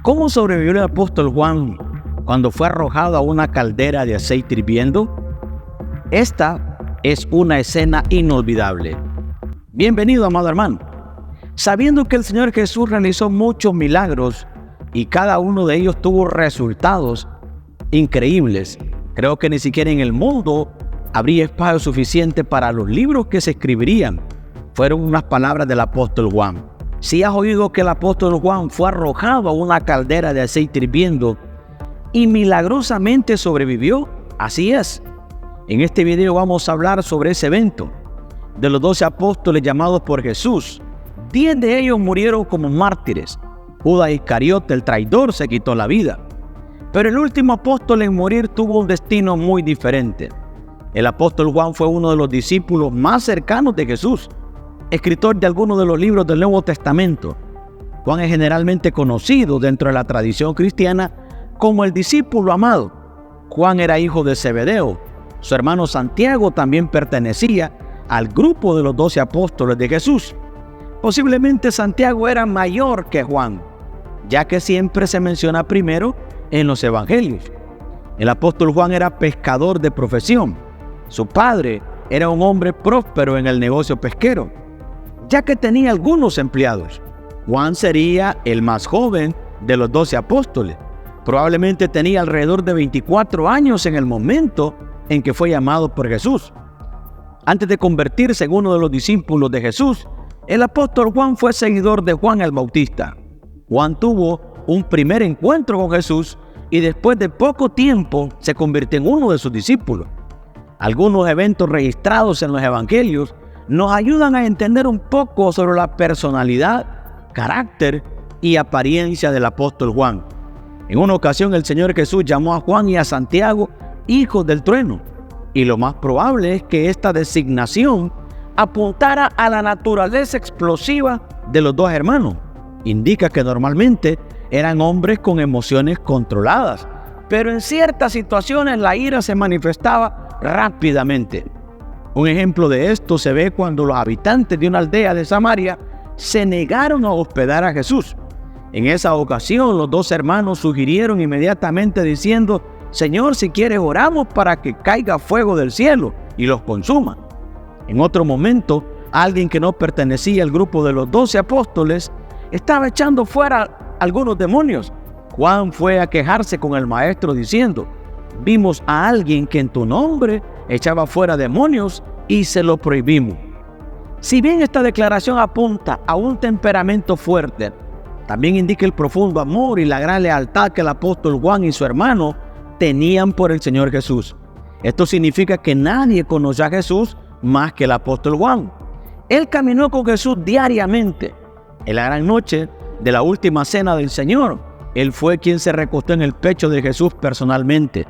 ¿Cómo sobrevivió el apóstol Juan cuando fue arrojado a una caldera de aceite hirviendo? Esta es una escena inolvidable. Bienvenido, amado hermano. Sabiendo que el Señor Jesús realizó muchos milagros y cada uno de ellos tuvo resultados increíbles, creo que ni siquiera en el mundo habría espacio suficiente para los libros que se escribirían. Fueron unas palabras del apóstol Juan. Si has oído que el apóstol Juan fue arrojado a una caldera de aceite hirviendo y milagrosamente sobrevivió, así es. En este video vamos a hablar sobre ese evento. De los 12 apóstoles llamados por Jesús, 10 de ellos murieron como mártires. Judas Iscariote, el traidor, se quitó la vida. Pero el último apóstol en morir tuvo un destino muy diferente. El apóstol Juan fue uno de los discípulos más cercanos de Jesús, escritor de algunos de los libros del Nuevo Testamento. Juan es generalmente conocido dentro de la tradición cristiana como el discípulo amado. Juan era hijo de Zebedeo. Su hermano Santiago también pertenecía al grupo de los 12 apóstoles de Jesús. Posiblemente Santiago era mayor que Juan, ya que siempre se menciona primero en los evangelios. El apóstol Juan era pescador de profesión. Su padre era un hombre próspero en el negocio pesquero, ya que tenía algunos empleados. Juan sería el más joven de los 12 apóstoles. Probablemente tenía alrededor de 24 años en el momento en que fue llamado por Jesús. Antes de convertirse en uno de los discípulos de Jesús, el apóstol Juan fue seguidor de Juan el Bautista. Juan tuvo un primer encuentro con Jesús y después de poco tiempo se convirtió en uno de sus discípulos. Algunos eventos registrados en los evangelios nos ayudan a entender un poco sobre la personalidad, carácter y apariencia del apóstol Juan. En una ocasión el Señor Jesús llamó a Juan y a Santiago hijos del trueno, y lo más probable es que esta designación apuntara a la naturaleza explosiva de los dos hermanos. Indica que normalmente eran hombres con emociones controladas, pero en ciertas situaciones la ira se manifestaba rápidamente. Un ejemplo de esto se ve cuando los habitantes de una aldea de Samaria se negaron a hospedar a Jesús. En esa ocasión los dos hermanos sugirieron inmediatamente diciendo: Señor, si quieres oramos para que caiga fuego del cielo y los consuma. En otro momento, alguien que no pertenecía al grupo de los 12 apóstoles estaba echando fuera algunos demonios. Juan fue a quejarse con el maestro diciendo: vimos a alguien que en tu nombre echaba fuera demonios y se lo prohibimos. Si bien esta declaración apunta a un temperamento fuerte, también indica el profundo amor y la gran lealtad que el apóstol Juan y su hermano tenían por el Señor Jesús. Esto significa que nadie conoció a Jesús más que el apóstol Juan. Él caminó con Jesús diariamente. En la gran noche de la última cena del Señor, él fue quien se recostó en el pecho de Jesús personalmente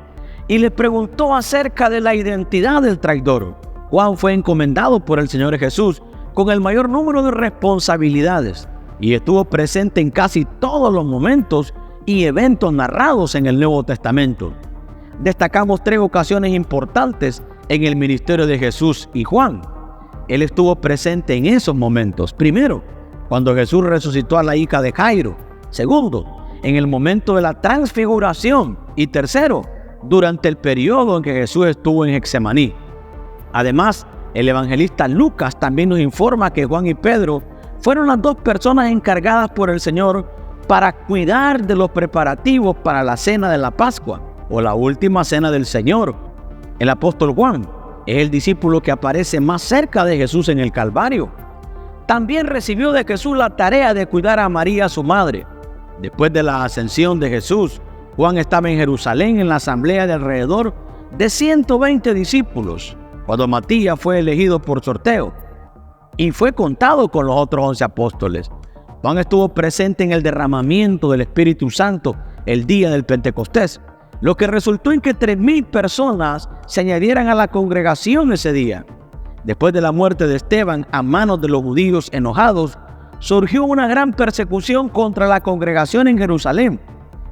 y le preguntó acerca de la identidad del traidor. Juan fue encomendado por el Señor Jesús con el mayor número de responsabilidades y estuvo presente en casi todos los momentos y eventos narrados en el Nuevo Testamento. Destacamos 3 ocasiones importantes en el ministerio de Jesús y Juan. Él estuvo presente en esos momentos. Primero, cuando Jesús resucitó a la hija de Jairo. Segundo, en el momento de la transfiguración. Y tercero, durante el periodo en que Jesús estuvo en Getsemaní. Además, el evangelista Lucas también nos informa que Juan y Pedro fueron las 2 personas encargadas por el Señor para cuidar de los preparativos para la cena de la Pascua o la última cena del Señor. El apóstol Juan es el discípulo que aparece más cerca de Jesús en el Calvario. También recibió de Jesús la tarea de cuidar a María, su madre. Después de la ascensión de Jesús, Juan estaba en Jerusalén en la asamblea de alrededor de 120 discípulos, cuando Matías fue elegido por sorteo y fue contado con los otros 11 apóstoles. Juan estuvo presente en el derramamiento del Espíritu Santo el día del Pentecostés, lo que resultó en que 3,000 personas se añadieran a la congregación ese día. Después de la muerte de Esteban a manos de los judíos enojados, surgió una gran persecución contra la congregación en Jerusalén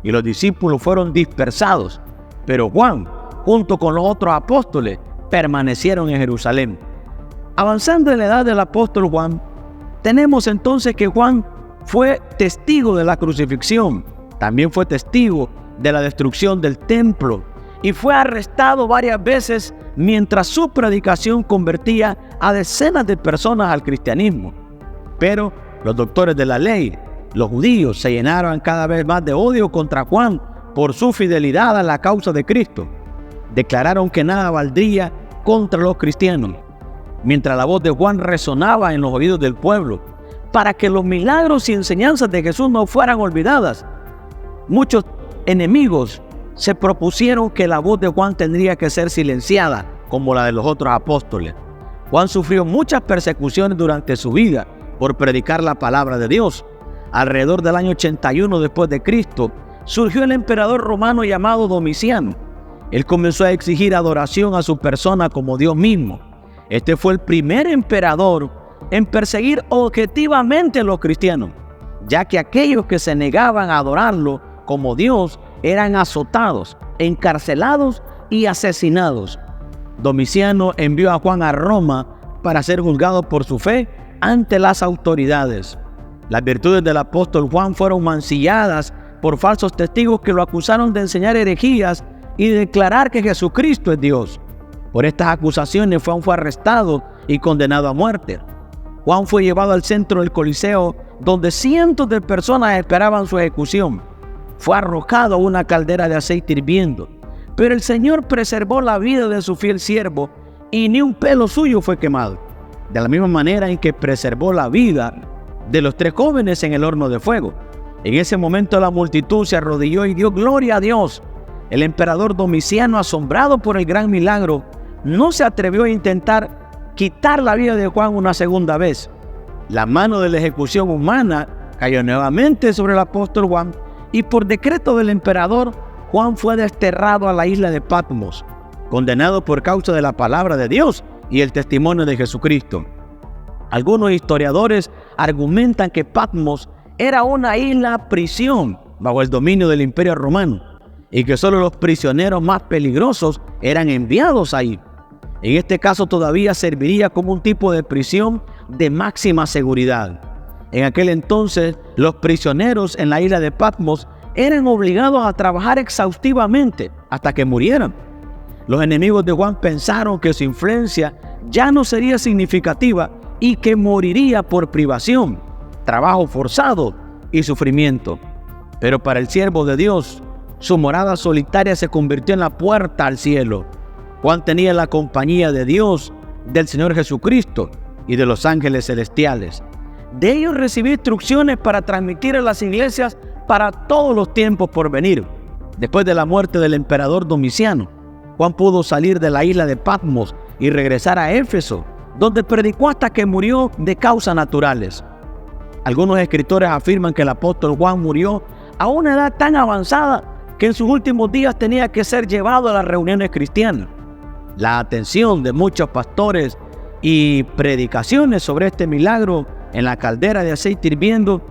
y los discípulos fueron dispersados. Pero Juan, junto con los otros apóstoles, permanecieron en Jerusalén. Avanzando en la edad del apóstol Juan, tenemos entonces que Juan fue testigo de la crucifixión También fue testigo de la destrucción del templo y fue arrestado varias veces mientras su predicación convertía a decenas de personas al cristianismo. Pero los doctores de la ley, los judíos, se llenaron cada vez más de odio contra Juan por su fidelidad a la causa de Cristo. Declararon que nada valdría contra los cristianos, mientras la voz de Juan resonaba en los oídos del pueblo. Para que los milagros y enseñanzas de Jesús no fueran olvidadas, muchos enemigos se propusieron que la voz de Juan tendría que ser silenciada, como la de los otros apóstoles. Juan sufrió muchas persecuciones durante su vida por predicar la palabra de Dios. Alrededor del año 81 después de Cristo, surgió el emperador romano llamado Domiciano. Él comenzó a exigir adoración a su persona como Dios mismo. Este fue el primer emperador en perseguir objetivamente a los cristianos, ya que aquellos que se negaban a adorarlo como Dios eran azotados, encarcelados y asesinados. Domiciano envió a Juan a Roma para ser juzgado por su fe ante las autoridades. Las virtudes del apóstol Juan fueron mancilladas por falsos testigos que lo acusaron de enseñar herejías y de declarar que Jesucristo es Dios. Por estas acusaciones Juan fue arrestado y condenado a muerte. Juan fue llevado al centro del Coliseo, donde cientos de personas esperaban su ejecución. Fue arrojado a una caldera de aceite hirviendo, pero el Señor preservó la vida de su fiel siervo y ni un pelo suyo fue quemado, de la misma manera en que preservó la vida de los 3 jóvenes en el horno de fuego. En ese momento la multitud se arrodilló y dio gloria a Dios. El emperador Domiciano, asombrado por el gran milagro, no se atrevió a intentar quitar la vida de Juan una segunda vez. La mano de la ejecución humana cayó nuevamente sobre el apóstol Juan y por decreto del emperador, Juan fue desterrado a la isla de Patmos, condenado por causa de la palabra de Dios y el testimonio de Jesucristo. Algunos historiadores argumentan que Patmos era una isla prisión bajo el dominio del Imperio Romano y que solo los prisioneros más peligrosos eran enviados ahí. En este caso todavía serviría como un tipo de prisión de máxima seguridad. En aquel entonces, los prisioneros en la isla de Patmos eran obligados a trabajar exhaustivamente hasta que murieran. Los enemigos de Juan pensaron que su influencia ya no sería significativa y que moriría por privación, trabajo forzado y sufrimiento. Pero para el siervo de Dios, su morada solitaria se convirtió en la puerta al cielo. Juan tenía la compañía de Dios, del Señor Jesucristo y de los ángeles celestiales. De ellos recibió instrucciones para transmitir a las iglesias para todos los tiempos por venir. Después de la muerte del emperador Domiciano, Juan pudo salir de la isla de Patmos y regresar a Éfeso, donde predicó hasta que murió de causas naturales. Algunos escritores afirman que el apóstol Juan murió a una edad tan avanzada que en sus últimos días tenía que ser llevado a las reuniones cristianas. La atención de muchos pastores y predicaciones sobre este milagro en la caldera de aceite hirviendo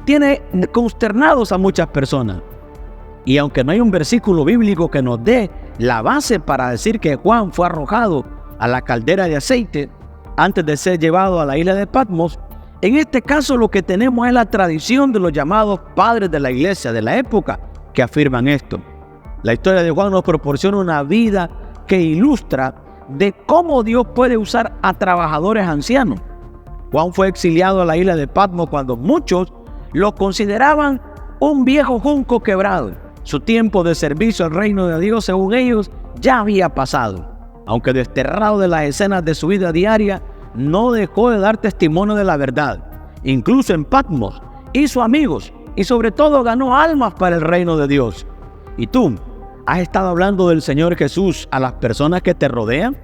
tiene consternados a muchas personas. Y aunque no hay un versículo bíblico que nos dé la base para decir que Juan fue arrojado a la caldera de aceite antes de ser llevado a la isla de Patmos, en este caso lo que tenemos es la tradición de los llamados padres de la iglesia de la época que afirman esto. La historia de Juan nos proporciona una vida que ilustra de cómo Dios puede usar a trabajadores ancianos. Juan fue exiliado a la isla de Patmos cuando muchos lo consideraban un viejo junco quebrado. Su tiempo de servicio al reino de Dios, según ellos, ya había pasado. Aunque desterrado de las escenas de su vida diaria, no dejó de dar testimonio de la verdad. Incluso en Patmos hizo amigos y sobre todo ganó almas para el reino de Dios. ¿Y tú? ¿Has estado hablando del Señor Jesús a las personas que te rodean?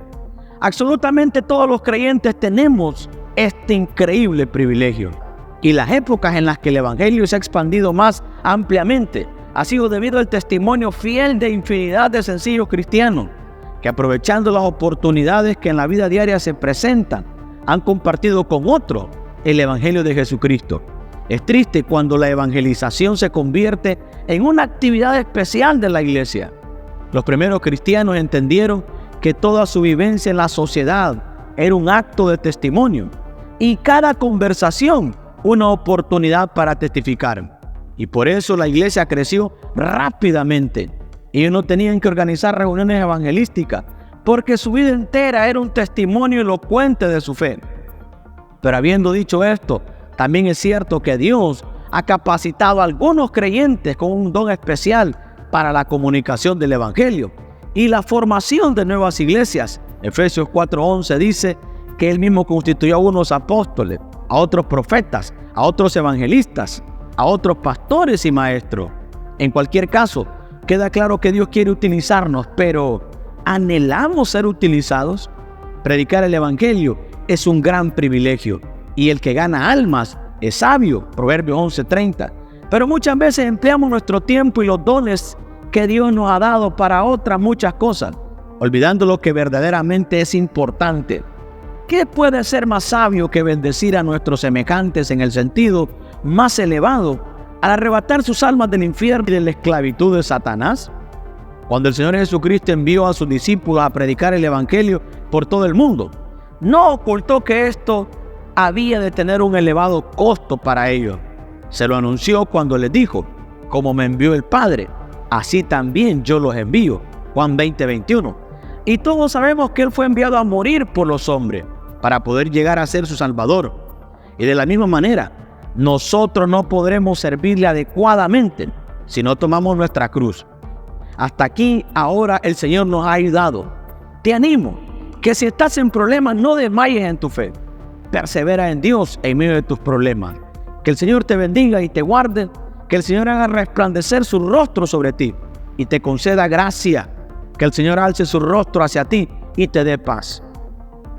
Absolutamente todos los creyentes tenemos este increíble privilegio. Y las épocas en las que el evangelio se ha expandido más ampliamente ha sido debido al testimonio fiel de infinidad de sencillos cristianos que, aprovechando las oportunidades que en la vida diaria se presentan, han compartido con otros el evangelio de Jesucristo. Es triste cuando la evangelización se convierte en una actividad especial de la iglesia. Los primeros cristianos entendieron que toda su vivencia en la sociedad era un acto de testimonio y cada conversación una oportunidad para testificar. Y por eso la iglesia creció rápidamente. Ellos no tenían que organizar reuniones evangelísticas, porque su vida entera era un testimonio elocuente de su fe. Pero habiendo dicho esto, también es cierto que Dios ha capacitado a algunos creyentes con un don especial para la comunicación del evangelio y la formación de nuevas iglesias. Efesios 4:11 dice que Él mismo constituyó a unos apóstoles, a otros profetas, a otros evangelistas, a otros pastores y maestros. En cualquier caso, queda claro que Dios quiere utilizarnos, pero ¿anhelamos ser utilizados? Predicar el evangelio es un gran privilegio y el que gana almas es sabio, Proverbios 11:30. Pero muchas veces empleamos nuestro tiempo y los dones que Dios nos ha dado para otras muchas cosas, olvidando lo que verdaderamente es importante. ¿Qué puede ser más sabio que bendecir a nuestros semejantes en el sentido más elevado al arrebatar sus almas del infierno y de la esclavitud de Satanás? Cuando el Señor Jesucristo envió a sus discípulos a predicar el evangelio por todo el mundo, no ocultó que esto había de tener un elevado costo para ellos. Se lo anunció cuando les dijo: como me envió el Padre, así también yo los envío. Juan 20:21. Y todos sabemos que Él fue enviado a morir por los hombres para poder llegar a ser su Salvador. Y de la misma manera, nosotros no podremos servirle adecuadamente si no tomamos nuestra cruz. Hasta aquí ahora el Señor nos ha ayudado. Te animo que si estás en problemas no desmayes en tu fe. Persevera en Dios en medio de tus problemas. Que el Señor te bendiga y te guarde. Que el Señor haga resplandecer su rostro sobre ti y te conceda gracia. Que el Señor alce su rostro hacia ti y te dé paz.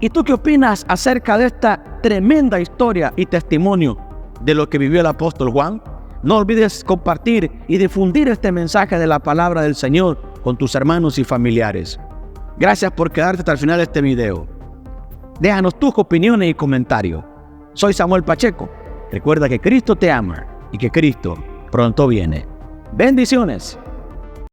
¿Y tú qué opinas acerca de esta tremenda historia y testimonio de lo que vivió el apóstol Juan? No olvides compartir y difundir este mensaje de la palabra del Señor con tus hermanos y familiares. Gracias por quedarte hasta el final de este video. Déjanos tus opiniones y comentarios. Soy Samuel Pacheco. Recuerda que Cristo te ama y que Cristo pronto viene. Bendiciones.